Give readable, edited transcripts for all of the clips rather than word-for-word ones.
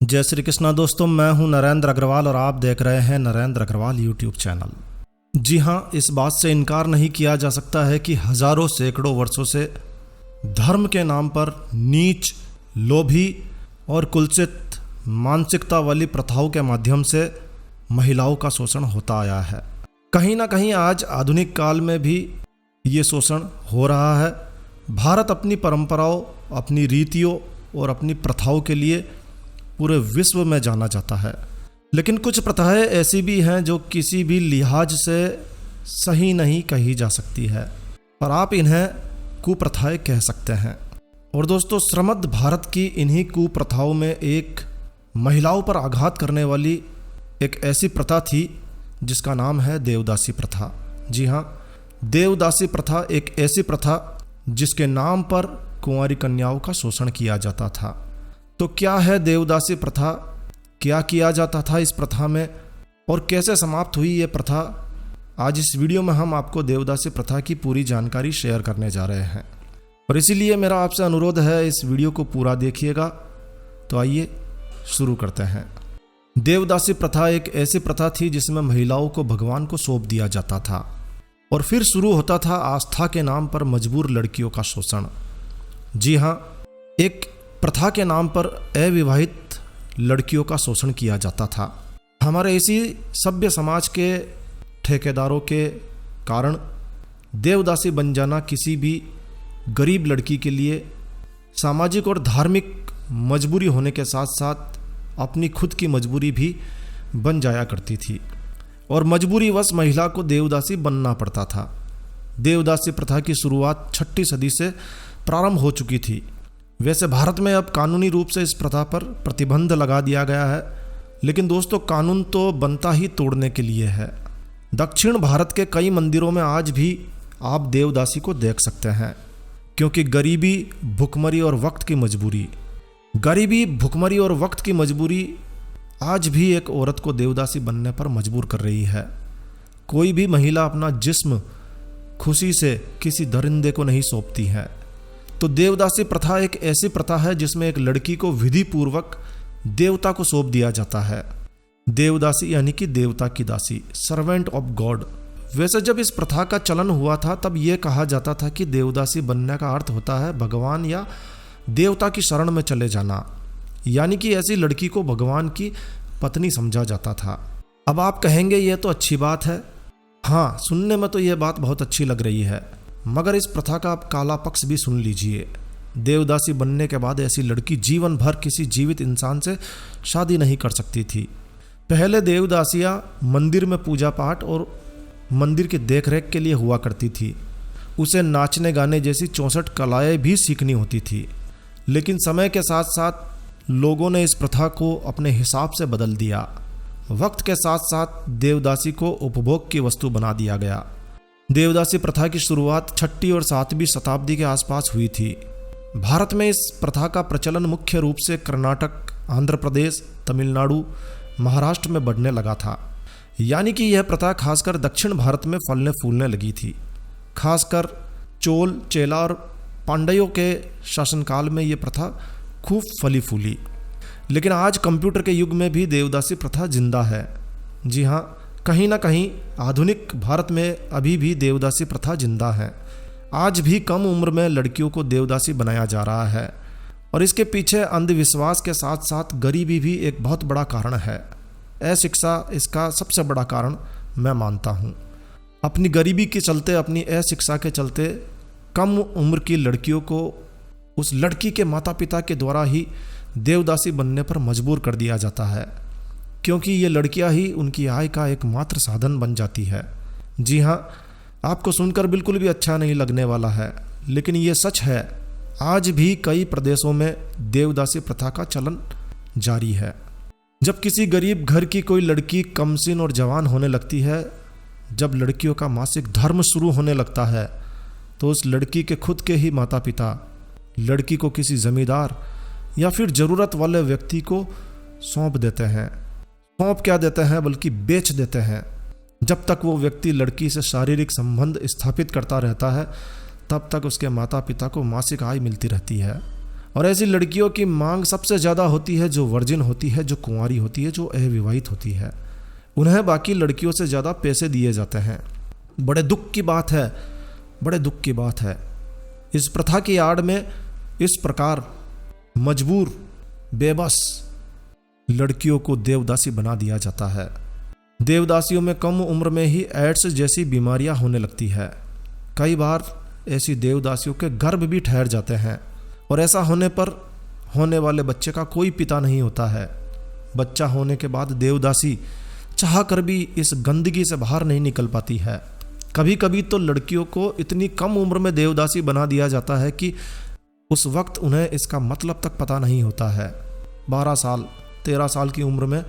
जय श्री कृष्णा दोस्तों, मैं हूं नरेंद्र अग्रवाल और आप देख रहे हैं नरेंद्र अग्रवाल यूट्यूब चैनल। जी हां, इस बात से इनकार नहीं किया जा सकता है कि हजारों सैकड़ों वर्षों से धर्म के नाम पर नीच, लोभी और कुत्सित मानसिकता वाली प्रथाओं के माध्यम से महिलाओं का शोषण होता आया है। कहीं ना कहीं आज आधुनिक काल में भी ये शोषण हो रहा है। भारत अपनी परंपराओं, अपनी रीतियों और अपनी प्रथाओं के लिए पूरे विश्व में जाना जाता है, लेकिन कुछ प्रथाएं ऐसी भी हैं जो किसी भी लिहाज से सही नहीं कही जा सकती है, पर आप इन्हें कुप्रथाएं कह सकते हैं। और दोस्तों, श्रमद्ध भारत की इन्हीं कुप्रथाओं में एक महिलाओं पर आघात करने वाली एक ऐसी प्रथा थी जिसका नाम है देवदासी प्रथा। जी हाँ, देवदासी प्रथा एक ऐसी प्रथा जिसके नाम पर कुंवारी कन्याओं का शोषण किया जाता था। तो क्या है देवदासी प्रथा, क्या किया जाता था इस प्रथा में और कैसे समाप्त हुई ये प्रथा? आज इस वीडियो में हम आपको देवदासी प्रथा की पूरी जानकारी शेयर करने जा रहे हैं और इसीलिए मेरा आपसे अनुरोध है, इस वीडियो को पूरा देखिएगा। तो आइए शुरू करते हैं। देवदासी प्रथा एक ऐसी प्रथा थी जिसमें महिलाओं को भगवान को सौंप दिया जाता था और फिर शुरू होता था आस्था के नाम पर मजबूर लड़कियों का शोषण। जी हाँ, एक प्रथा के नाम पर अविवाहित लड़कियों का शोषण किया जाता था। हमारे इसी सभ्य समाज के ठेकेदारों के कारण देवदासी बन जाना किसी भी गरीब लड़की के लिए सामाजिक और धार्मिक मजबूरी होने के साथ साथ अपनी खुद की मजबूरी भी बन जाया करती थी और मजबूरीवश महिला को देवदासी बनना पड़ता था। देवदासी प्रथा की शुरुआत 6वीं सदी से प्रारंभ हो चुकी थी। वैसे भारत में अब कानूनी रूप से इस प्रथा पर प्रतिबंध लगा दिया गया है, लेकिन दोस्तों कानून तो बनता ही तोड़ने के लिए है। दक्षिण भारत के कई मंदिरों में आज भी आप देवदासी को देख सकते हैं, क्योंकि गरीबी, भुखमरी और वक्त की मजबूरी आज भी एक औरत को देवदासी बनने पर मजबूर कर रही है। कोई भी महिला अपना जिस्म खुशी से किसी दरिंदे को नहीं सौंपती है। तो देवदासी प्रथा एक ऐसी प्रथा है जिसमें एक लड़की को विधि पूर्वक देवता को सौंप दिया जाता है। देवदासी यानी कि देवता की दासी, सर्वेंट ऑफ गॉड। वैसे जब इस प्रथा का चलन हुआ था तब यह कहा जाता था कि देवदासी बनने का अर्थ होता है भगवान या देवता की शरण में चले जाना, यानी कि ऐसी लड़की को भगवान की पत्नी समझा जाता था। अब आप कहेंगे ये तो अच्छी बात है। हाँ, सुनने में तो यह बात बहुत अच्छी लग रही है, मगर इस प्रथा का आप काला पक्ष भी सुन लीजिए। देवदासी बनने के बाद ऐसी लड़की जीवन भर किसी जीवित इंसान से शादी नहीं कर सकती थी। पहले देवदासियां मंदिर में पूजा पाठ और मंदिर की देखरेख के लिए हुआ करती थी। उसे नाचने गाने जैसी 64 कलाएं भी सीखनी होती थी, लेकिन समय के साथ साथ लोगों ने इस प्रथा को अपने हिसाब से बदल दिया। वक्त के साथ साथ देवदासी को उपभोग की वस्तु बना दिया गया। देवदासी प्रथा की शुरुआत 6वीं और 7वीं शताब्दी के आसपास हुई थी। भारत में इस प्रथा का प्रचलन मुख्य रूप से कर्नाटक, आंध्र प्रदेश, तमिलनाडु, महाराष्ट्र में बढ़ने लगा था। यानी कि यह प्रथा खासकर दक्षिण भारत में फलने फूलने लगी थी। खासकर चोल, चेला और पांड्यों के शासनकाल में यह प्रथा खूब फली फूली। लेकिन आज कंप्यूटर के युग में भी देवदासी प्रथा जिंदा है। जी हाँ, कहीं ना कहीं आधुनिक भारत में अभी भी देवदासी प्रथा जिंदा है। आज भी कम उम्र में लड़कियों को देवदासी बनाया जा रहा है और इसके पीछे अंधविश्वास के साथ साथ गरीबी भी एक बहुत बड़ा कारण है। अशिक्षा इसका सबसे बड़ा कारण मैं मानता हूँ। अपनी गरीबी के चलते, अपनी अशिक्षा के चलते कम उम्र की लड़कियों को उस लड़की के माता पिता के द्वारा ही देवदासी बनने पर मजबूर कर दिया जाता है, क्योंकि ये लड़कियां ही उनकी आय का एकमात्र साधन बन जाती है। जी हाँ, आपको सुनकर बिल्कुल भी अच्छा नहीं लगने वाला है, लेकिन ये सच है। आज भी कई प्रदेशों में देवदासी प्रथा का चलन जारी है। जब किसी गरीब घर की कोई लड़की कमसिन और जवान होने लगती है, जब लड़कियों का मासिक धर्म शुरू होने लगता है, तो उस लड़की के खुद के ही माता पिता लड़की को किसी जमींदार या फिर ज़रूरत वाले व्यक्ति को सौंप देते हैं। सौंप क्या देते हैं, बल्कि बेच देते हैं। जब तक वो व्यक्ति लड़की से शारीरिक संबंध स्थापित करता रहता है, तब तक उसके माता पिता को मासिक आय मिलती रहती है और ऐसी लड़कियों की मांग सबसे ज़्यादा होती है जो वर्जिन होती है, जो कुंवारी होती है, जो अविवाहित होती है। उन्हें बाकी लड़कियों से ज़्यादा पैसे दिए जाते हैं। बड़े दुख की बात है, बड़े दुख की बात है। इस प्रथा की आड़ में इस प्रकार मजबूर बेबस लड़कियों को देवदासी बना दिया जाता है। देवदासियों में कम उम्र में ही एड्स जैसी बीमारियां होने लगती है। कई बार ऐसी देवदासियों के गर्भ भी ठहर जाते हैं और ऐसा होने पर होने वाले बच्चे का कोई पिता नहीं होता है। बच्चा होने के बाद देवदासी चाह कर भी इस गंदगी से बाहर नहीं निकल पाती है। कभी कभी तो लड़कियों को इतनी कम उम्र में देवदासी बना दिया जाता है कि उस वक्त उन्हें इसका मतलब तक पता नहीं होता है। 12 साल 13 साल की उम्र में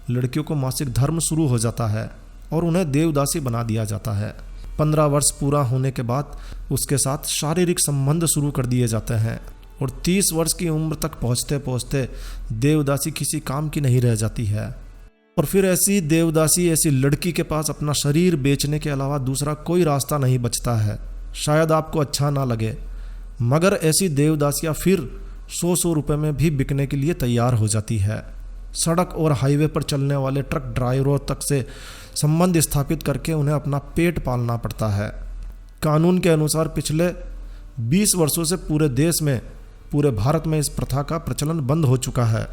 लड़कियों को मासिक धर्म शुरू हो जाता है और उन्हें देवदासी बना दिया जाता है। 15 वर्ष पूरा होने के बाद उसके साथ शारीरिक संबंध शुरू कर दिए जाते हैं और 30 वर्ष की उम्र तक पहुँचते पहुँचते देवदासी किसी काम की नहीं रह जाती है। और फिर ऐसी देवदासी, ऐसी लड़की के पास अपना शरीर बेचने के अलावा दूसरा कोई रास्ता नहीं बचता है। शायद आपको अच्छा ना लगे, मगर ऐसी देवदासियाँ फिर 100 रुपये में भी बिकने के लिए तैयार हो जाती है। सड़क और हाईवे पर चलने वाले ट्रक ड्राइवरों तक से संबंध स्थापित करके उन्हें अपना पेट पालना पड़ता है। कानून के अनुसार पिछले 20 वर्षों से पूरे देश में, पूरे भारत में इस प्रथा का प्रचलन बंद हो चुका है।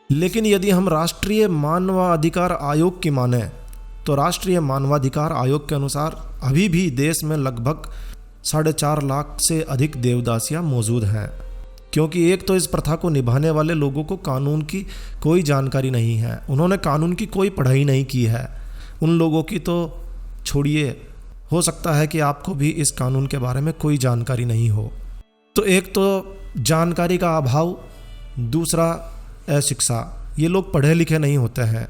लेकिन यदि हम राष्ट्रीय मानवाधिकार आयोग की माने तो राष्ट्रीय मानवाधिकार आयोग के अनुसार अभी भी देश में लगभग 4.5 लाख से अधिक देवदासियां मौजूद हैं। क्योंकि एक तो इस प्रथा को निभाने वाले लोगों को कानून की कोई जानकारी नहीं है, उन्होंने कानून की कोई पढ़ाई नहीं की है। उन लोगों की तो छोड़िए, हो सकता है कि आपको भी इस कानून के बारे में कोई जानकारी नहीं हो। तो एक तो जानकारी का अभाव, दूसरा अशिक्षा। ये लोग पढ़े लिखे नहीं होते हैं।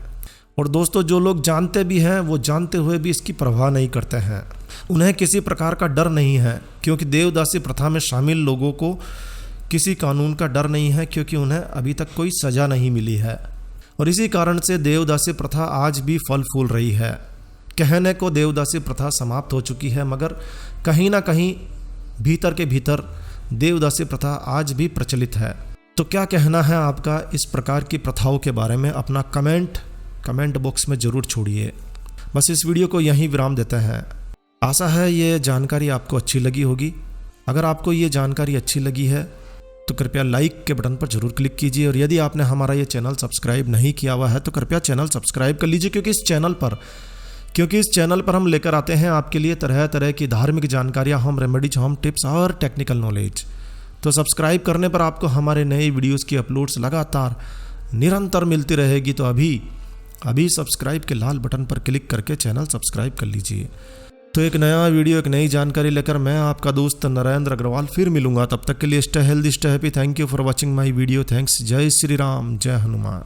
और दोस्तों, जो लोग जानते भी हैं वो जानते हुए भी इसकी परवाह नहीं करते हैं। उन्हें किसी प्रकार का डर नहीं है, क्योंकि देवदासी प्रथा में शामिल लोगों को किसी कानून का डर नहीं है, क्योंकि उन्हें अभी तक कोई सज़ा नहीं मिली है। और इसी कारण से देवदासी प्रथा आज भी फल फूल रही है। कहने को देवदासी प्रथा समाप्त हो चुकी है, मगर कहीं ना कहीं भीतर के भीतर देवदासी प्रथा आज भी प्रचलित है। तो क्या कहना है आपका इस प्रकार की प्रथाओं के बारे में? अपना कमेंट बॉक्स में ज़रूर छोड़िए। बस इस वीडियो को यहीं विराम देते हैं। आशा है ये जानकारी आपको अच्छी लगी होगी। अगर आपको ये जानकारी अच्छी लगी है तो कृपया लाइक के बटन पर जरूर क्लिक कीजिए। और यदि आपने हमारा ये चैनल सब्सक्राइब नहीं किया हुआ है तो कृपया चैनल सब्सक्राइब कर लीजिए, क्योंकि इस चैनल पर हम लेकर आते हैं आपके लिए तरह तरह की धार्मिक जानकारियाँ, होम रेमेडीज, होम टिप्स और टेक्निकल नॉलेज। तो सब्सक्राइब करने पर आपको हमारे नए वीडियोस की अपलोड्स लगातार निरंतर मिलती रहेगी। तो अभी सब्सक्राइब के लाल बटन पर क्लिक करके चैनल सब्सक्राइब कर लीजिए। तो एक नया वीडियो, एक नई जानकारी लेकर मैं आपका दोस्त नरेंद्र अग्रवाल फिर मिलूंगा। तब तक के लिए stay healthy, stay happy. Thank you for watching my video. Thanks. जय श्री राम, जय हनुमान।